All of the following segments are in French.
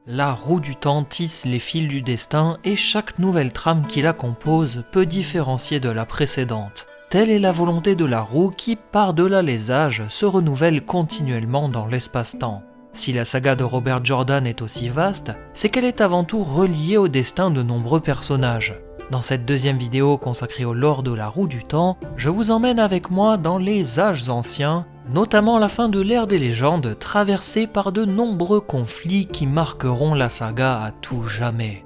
La roue du temps tisse les fils du destin et chaque nouvelle trame qui la compose peut différencier de la précédente. Telle est la volonté de la roue qui, par-delà les âges, se renouvelle continuellement dans l'espace-temps. Si la saga de Robert Jordan est aussi vaste, c'est qu'elle est avant tout reliée au destin de nombreux personnages. Dans cette deuxième vidéo consacrée au lore de la roue du temps, je vous emmène avec moi dans les âges anciens, notamment la fin de l'ère des légendes traversée par de nombreux conflits qui marqueront la saga à tout jamais.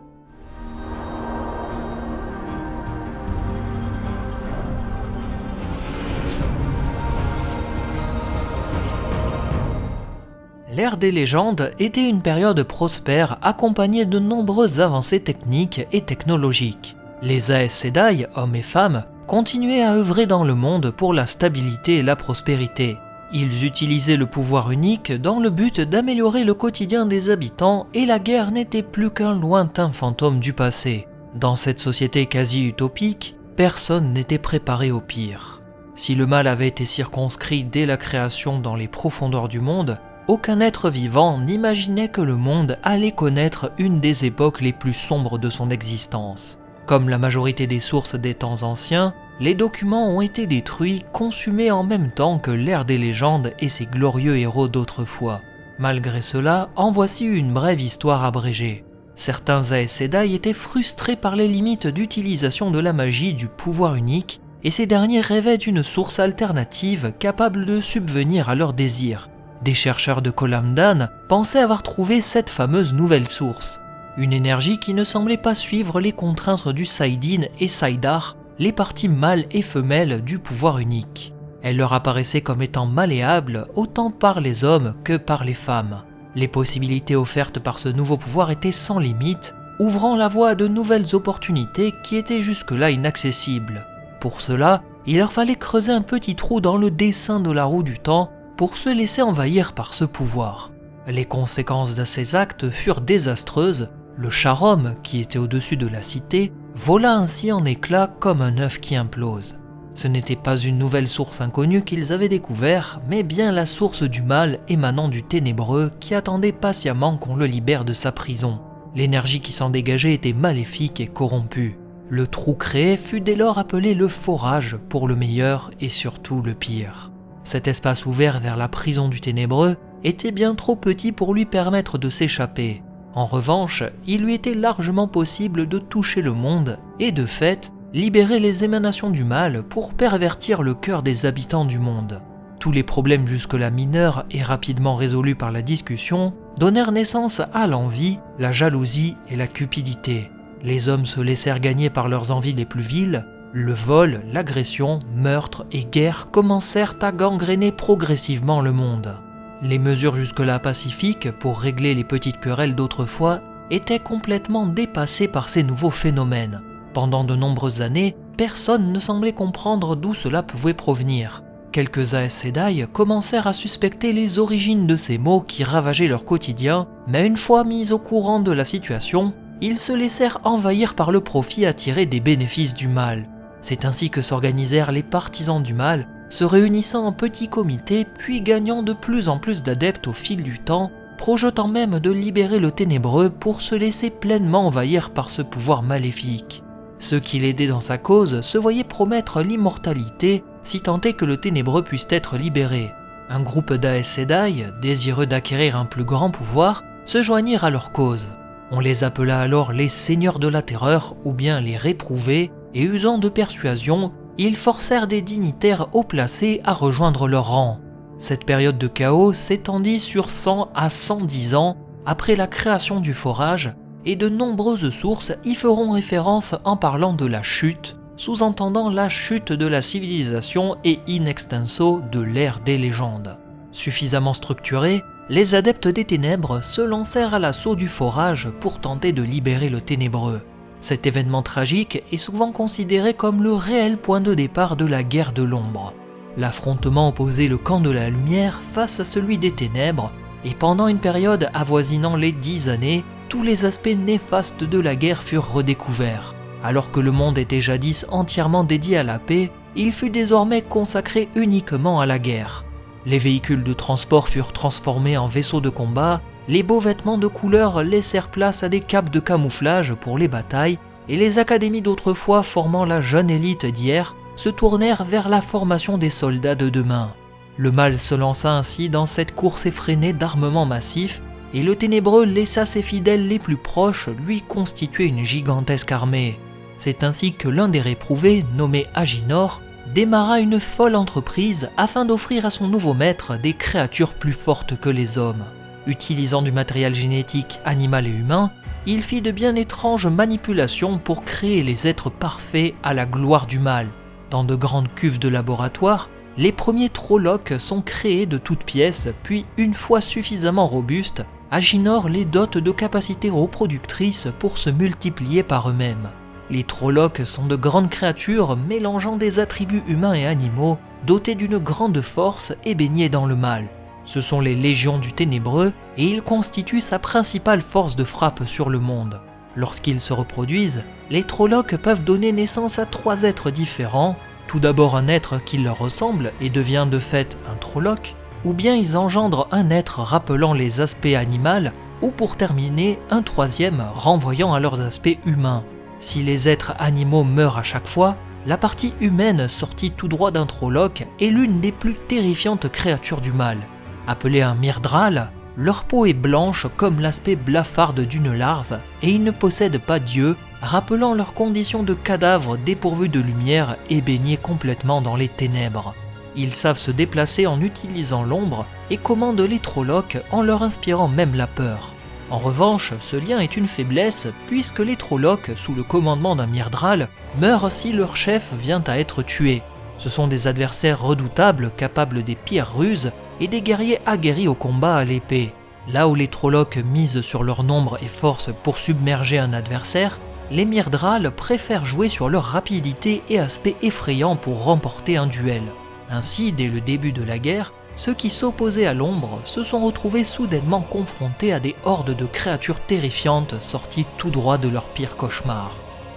L'ère des légendes était une période prospère accompagnée de nombreuses avancées techniques et technologiques. Les Aes Sedai, hommes et femmes, continuaient à œuvrer dans le monde pour la stabilité et la prospérité. Ils utilisaient le pouvoir unique dans le but d'améliorer le quotidien des habitants et la guerre n'était plus qu'un lointain fantôme du passé. Dans cette société quasi utopique, personne n'était préparé au pire. Si le mal avait été circonscrit dès la création dans les profondeurs du monde, aucun être vivant n'imaginait que le monde allait connaître une des époques les plus sombres de son existence. Comme la majorité des sources des temps anciens, les documents ont été détruits, consumés en même temps que l'ère des légendes et ses glorieux héros d'autrefois. Malgré cela, en voici une brève histoire abrégée. Certains Aes Sedai étaient frustrés par les limites d'utilisation de la magie du pouvoir unique, et ces derniers rêvaient d'une source alternative capable de subvenir à leurs désirs. Des chercheurs de Kolamdan pensaient avoir trouvé cette fameuse nouvelle source. Une énergie qui ne semblait pas suivre les contraintes du Saïdin et Saïdar, les parties mâles et femelles du pouvoir unique. Elle leur apparaissait comme étant malléable autant par les hommes que par les femmes. Les possibilités offertes par ce nouveau pouvoir étaient sans limite, ouvrant la voie à de nouvelles opportunités qui étaient jusque-là inaccessibles. Pour cela, il leur fallait creuser un petit trou dans le dessin de la roue du temps pour se laisser envahir par ce pouvoir. Les conséquences de ces actes furent désastreuses. Le Charom, qui était au-dessus de la cité, vola ainsi en éclats comme un œuf qui implose. Ce n'était pas une nouvelle source inconnue qu'ils avaient découvert, mais bien la source du mal émanant du ténébreux qui attendait patiemment qu'on le libère de sa prison. L'énergie qui s'en dégageait était maléfique et corrompue. Le trou créé fut dès lors appelé le forage pour le meilleur et surtout le pire. Cet espace ouvert vers la prison du ténébreux était bien trop petit pour lui permettre de s'échapper. En revanche, il lui était largement possible de toucher le monde et de fait, libérer les émanations du mal pour pervertir le cœur des habitants du monde. Tous les problèmes jusque-là mineurs et rapidement résolus par la discussion donnèrent naissance à l'envie, la jalousie et la cupidité. Les hommes se laissèrent gagner par leurs envies les plus viles. Le vol, l'agression, meurtre et guerre commencèrent à gangréner progressivement le monde. Les mesures jusque-là pacifiques pour régler les petites querelles d'autrefois étaient complètement dépassées par ces nouveaux phénomènes. Pendant de nombreuses années, personne ne semblait comprendre d'où cela pouvait provenir. Quelques Aes Sedai commencèrent à suspecter les origines de ces maux qui ravageaient leur quotidien, mais une fois mis au courant de la situation, ils se laissèrent envahir par le profit à tirer des bénéfices du mal. C'est ainsi que s'organisèrent les partisans du mal, se réunissant en petits comités puis gagnant de plus en plus d'adeptes au fil du temps, projetant même de libérer le ténébreux pour se laisser pleinement envahir par ce pouvoir maléfique. Ceux qui l'aidaient dans sa cause se voyaient promettre l'immortalité si tant est que le ténébreux puisse être libéré. Un groupe d'Aes Sedai, désireux d'acquérir un plus grand pouvoir, se joignirent à leur cause. On les appela alors les Seigneurs de la Terreur ou bien les Réprouvés, et usant de persuasion, ils forcèrent des dignitaires haut placés à rejoindre leur rang. Cette période de chaos s'étendit sur 100 à 110 ans après la création du forage, et de nombreuses sources y feront référence en parlant de la chute, sous-entendant la chute de la civilisation et in extenso de l'ère des légendes. Suffisamment structurés, les adeptes des ténèbres se lancèrent à l'assaut du forage pour tenter de libérer le ténébreux. Cet événement tragique est souvent considéré comme le réel point de départ de la guerre de l'ombre. L'affrontement opposait le camp de la lumière face à celui des ténèbres, et pendant une période avoisinant les 10 années, tous les aspects néfastes de la guerre furent redécouverts. Alors que le monde était jadis entièrement dédié à la paix, il fut désormais consacré uniquement à la guerre. Les véhicules de transport furent transformés en vaisseaux de combat, les beaux vêtements de couleur laissèrent place à des capes de camouflage pour les batailles, et les académies d'autrefois formant la jeune élite d'hier se tournèrent vers la formation des soldats de demain. Le mal se lança ainsi dans cette course effrénée d'armements massifs, et le Ténébreux laissa ses fidèles les plus proches lui constituer une gigantesque armée. C'est ainsi que l'un des réprouvés, nommé Aginor, démarra une folle entreprise afin d'offrir à son nouveau maître des créatures plus fortes que les hommes. Utilisant du matériel génétique animal et humain, il fit de bien étranges manipulations pour créer les êtres parfaits à la gloire du mal. Dans de grandes cuves de laboratoire, les premiers Trollocs sont créés de toutes pièces, puis une fois suffisamment robustes, Aginor les dote de capacités reproductrices pour se multiplier par eux-mêmes. Les Trollocs sont de grandes créatures mélangeant des attributs humains et animaux, dotés d'une grande force et baignés dans le mal. Ce sont les légions du Ténébreux et ils constituent sa principale force de frappe sur le monde. Lorsqu'ils se reproduisent, les Trollocs peuvent donner naissance à 3 êtres différents, tout d'abord un être qui leur ressemble et devient de fait un Trolloc, ou bien ils engendrent un être rappelant les aspects animaux, ou pour terminer, un 3e renvoyant à leurs aspects humains. Si les êtres animaux meurent à chaque fois, la partie humaine sortie tout droit d'un Trolloc est l'une des plus terrifiantes créatures du mal. Appelés un Myrddraal, leur peau est blanche comme l'aspect blafarde d'une larve et ils ne possèdent pas d'yeux, rappelant leur condition de cadavre dépourvu de lumière et baignés complètement dans les ténèbres. Ils savent se déplacer en utilisant l'ombre et commandent les Trollocs en leur inspirant même la peur. En revanche, ce lien est une faiblesse puisque les Trollocs, sous le commandement d'un Myrddraal, meurent si leur chef vient à être tué. Ce sont des adversaires redoutables capables des pires ruses et des guerriers aguerris au combat à l'épée. Là où les Trollocs misent sur leur nombre et force pour submerger un adversaire, les Myrddraal préfèrent jouer sur leur rapidité et aspect effrayant pour remporter un duel. Ainsi, dès le début de la guerre, ceux qui s'opposaient à l'ombre se sont retrouvés soudainement confrontés à des hordes de créatures terrifiantes sorties tout droit de leur pire cauchemar.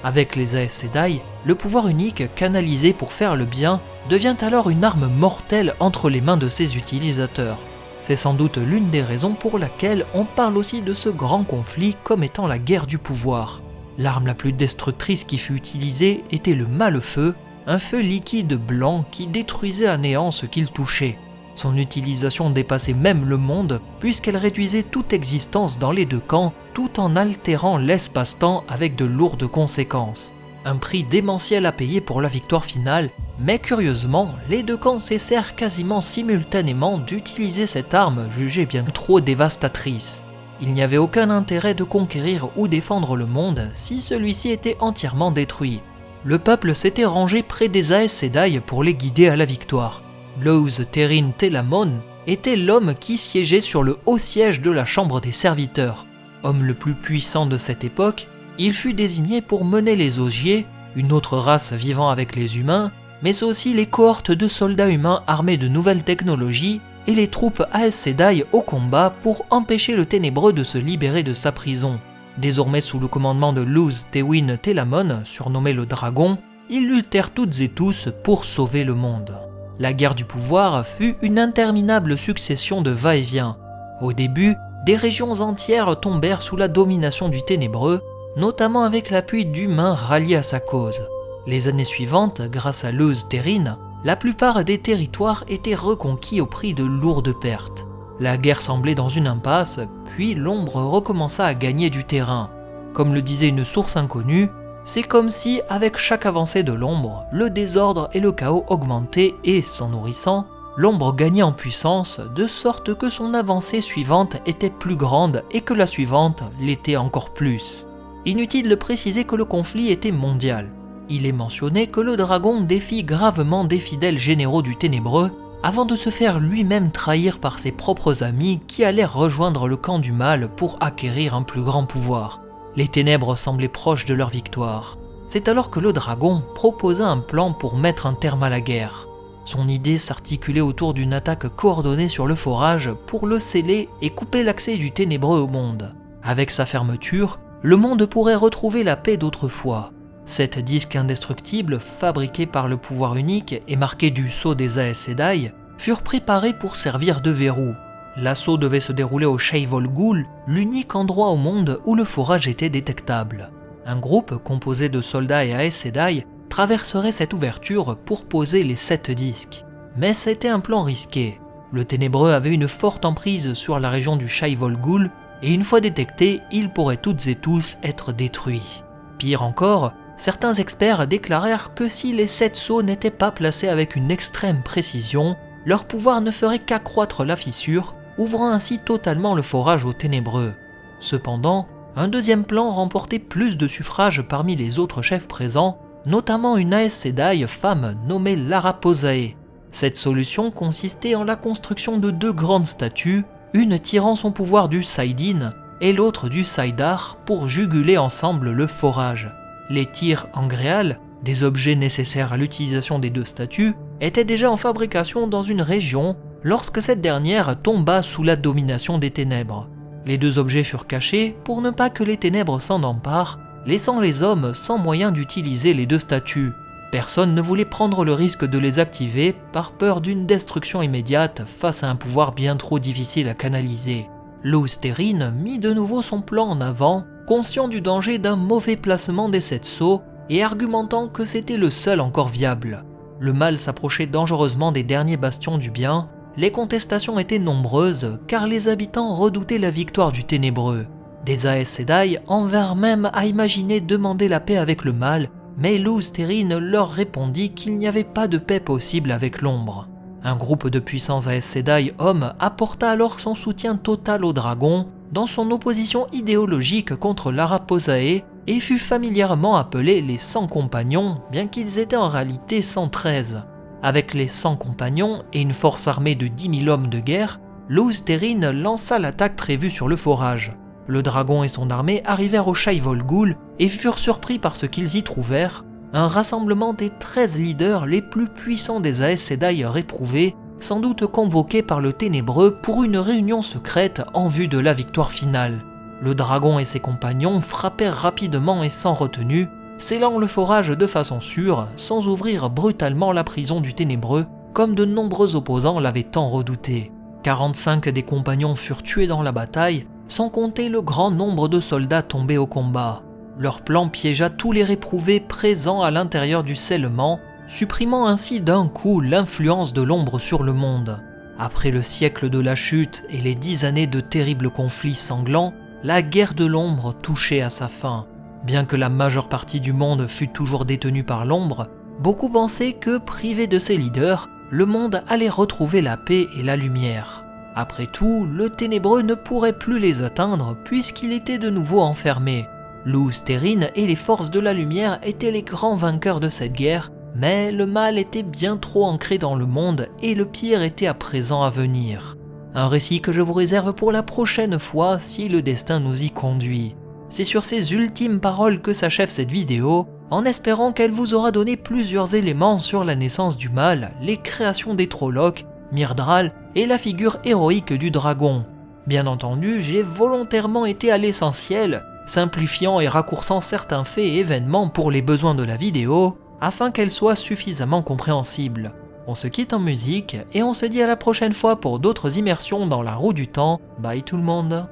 Avec les Aes Sedai, le pouvoir unique canalisé pour faire le bien devient alors une arme mortelle entre les mains de ses utilisateurs. C'est sans doute l'une des raisons pour laquelle on parle aussi de ce grand conflit comme étant la guerre du pouvoir. L'arme la plus destructrice qui fut utilisée était le Male-Feu, un feu liquide blanc qui détruisait à néant ce qu'il touchait. Son utilisation dépassait même le monde puisqu'elle réduisait toute existence dans les deux camps tout en altérant l'espace-temps avec de lourdes conséquences. Un prix démentiel à payer pour la victoire finale, mais curieusement, les deux camps cessèrent quasiment simultanément d'utiliser cette arme jugée bien trop dévastatrice. Il n'y avait aucun intérêt de conquérir ou défendre le monde si celui-ci était entièrement détruit. Le peuple s'était rangé près des Aes Sedai pour les guider à la victoire. Lose Terin Telamon était l'homme qui siégeait sur le haut siège de la Chambre des Serviteurs. Homme le plus puissant de cette époque, il fut désigné pour mener les Ogiers, une autre race vivant avec les humains, mais aussi les cohortes de soldats humains armés de nouvelles technologies et les troupes Aes Sedai au combat pour empêcher le Ténébreux de se libérer de sa prison. Désormais sous le commandement de Lose Tewin Telamon, surnommé le Dragon, ils luttèrent toutes et tous pour sauver le monde. La guerre du pouvoir fut une interminable succession de va-et-vient. Au début, des régions entières tombèrent sous la domination du Ténébreux, notamment avec l'appui d'humains ralliés à sa cause. Les années suivantes, grâce à Lose Terin, la plupart des territoires étaient reconquis au prix de lourdes pertes. La guerre semblait dans une impasse, puis l'ombre recommença à gagner du terrain. Comme le disait une source inconnue, c'est comme si, avec chaque avancée de l'ombre, le désordre et le chaos augmentaient et, s'en nourrissant, l'ombre gagnait en puissance, de sorte que son avancée suivante était plus grande et que la suivante l'était encore plus. Inutile de préciser que le conflit était mondial. Il est mentionné que le dragon défie gravement des fidèles généraux du Ténébreux, avant de se faire lui-même trahir par ses propres amis qui allèrent rejoindre le camp du mal pour acquérir un plus grand pouvoir. Les ténèbres semblaient proches de leur victoire. C'est alors que le dragon proposa un plan pour mettre un terme à la guerre. Son idée s'articulait autour d'une attaque coordonnée sur le forage pour le sceller et couper l'accès du ténébreux au monde. Avec sa fermeture, le monde pourrait retrouver la paix d'autrefois. 7 disques indestructibles, fabriqués par le pouvoir unique et marqués du sceau des Aes Sedai, furent préparés pour servir de verrou. L'assaut devait se dérouler au Shaivol Ghul, l'unique endroit au monde où le forage était détectable. Un groupe composé de soldats et Aes Sedai traverserait cette ouverture pour poser les 7 disques. Mais c'était un plan risqué. Le Ténébreux avait une forte emprise sur la région du Shaivol Ghul et une fois détecté, ils pourraient toutes et tous être détruits. Pire encore, certains experts déclarèrent que si les 7 sceaux n'étaient pas placés avec une extrême précision, leur pouvoir ne ferait qu'accroître la fissure, ouvrant ainsi totalement le forage aux Ténébreux. Cependant, un deuxième plan remportait plus de suffrages parmi les autres chefs présents, notamment une Aes Sedai femme nommée Lara Posae. Cette solution consistait en la construction de 2 grandes statues, une tirant son pouvoir du Saïdin et l'autre du Saïdar pour juguler ensemble le forage. Les tirs en gréal, des objets nécessaires à l'utilisation des 2 statues, étaient déjà en fabrication dans une région lorsque cette dernière tomba sous la domination des ténèbres. Les 2 objets furent cachés pour ne pas que les ténèbres s'en emparent, laissant les hommes sans moyen d'utiliser les 2 statues. Personne ne voulait prendre le risque de les activer par peur d'une destruction immédiate face à un pouvoir bien trop difficile à canaliser. Lousterin mit de nouveau son plan en avant, conscient du danger d'un mauvais placement des 7 sceaux et argumentant que c'était le seul encore viable. Le mal s'approchait dangereusement des derniers bastions du bien, les contestations étaient nombreuses car les habitants redoutaient la victoire du Ténébreux. Des Aes Sedai en vinrent même à imaginer demander la paix avec le mal, mais Lousterin leur répondit qu'il n'y avait pas de paix possible avec l'ombre. Un groupe de puissants Aes Sedai hommes apporta alors son soutien total au dragon, dans son opposition idéologique contre Lara Posae, et fut familièrement appelé les 100 compagnons, bien qu'ils étaient en réalité 113. Avec les 100 compagnons et une force armée de 10 000 hommes de guerre, Lousterin lança l'attaque prévue sur le forage. Le dragon et son armée arrivèrent au Shaivol Ghul et furent surpris par ce qu'ils y trouvèrent, un rassemblement des 13 leaders les plus puissants des Aes Sedai réprouvés, sans doute convoqués par le Ténébreux pour une réunion secrète en vue de la victoire finale. Le dragon et ses compagnons frappèrent rapidement et sans retenue, scellant le forage de façon sûre, sans ouvrir brutalement la prison du Ténébreux, comme de nombreux opposants l'avaient tant redouté. 45 des compagnons furent tués dans la bataille, sans compter le grand nombre de soldats tombés au combat. Leur plan piégea tous les réprouvés présents à l'intérieur du scellement, supprimant ainsi d'un coup l'influence de l'ombre sur le monde. Après le siècle de la chute et les 10 années de terribles conflits sanglants, la guerre de l'ombre touchait à sa fin. Bien que la majeure partie du monde fût toujours détenue par l'ombre, beaucoup pensaient que, privé de ses leaders, le monde allait retrouver la paix et la lumière. Après tout, le Ténébreux ne pourrait plus les atteindre puisqu'il était de nouveau enfermé. Lousterin et les forces de la lumière étaient les grands vainqueurs de cette guerre, mais le mal était bien trop ancré dans le monde et le pire était à présent à venir. Un récit que je vous réserve pour la prochaine fois si le destin nous y conduit. C'est sur ces ultimes paroles que s'achève cette vidéo, en espérant qu'elle vous aura donné plusieurs éléments sur la naissance du mal, les créations des Trollocs, Myrddraal et la figure héroïque du dragon. Bien entendu, j'ai volontairement été à l'essentiel, simplifiant et raccourçant certains faits et événements pour les besoins de la vidéo, afin qu'elle soit suffisamment compréhensible. On se quitte en musique et on se dit à la prochaine fois pour d'autres immersions dans la roue du temps. Bye tout le monde.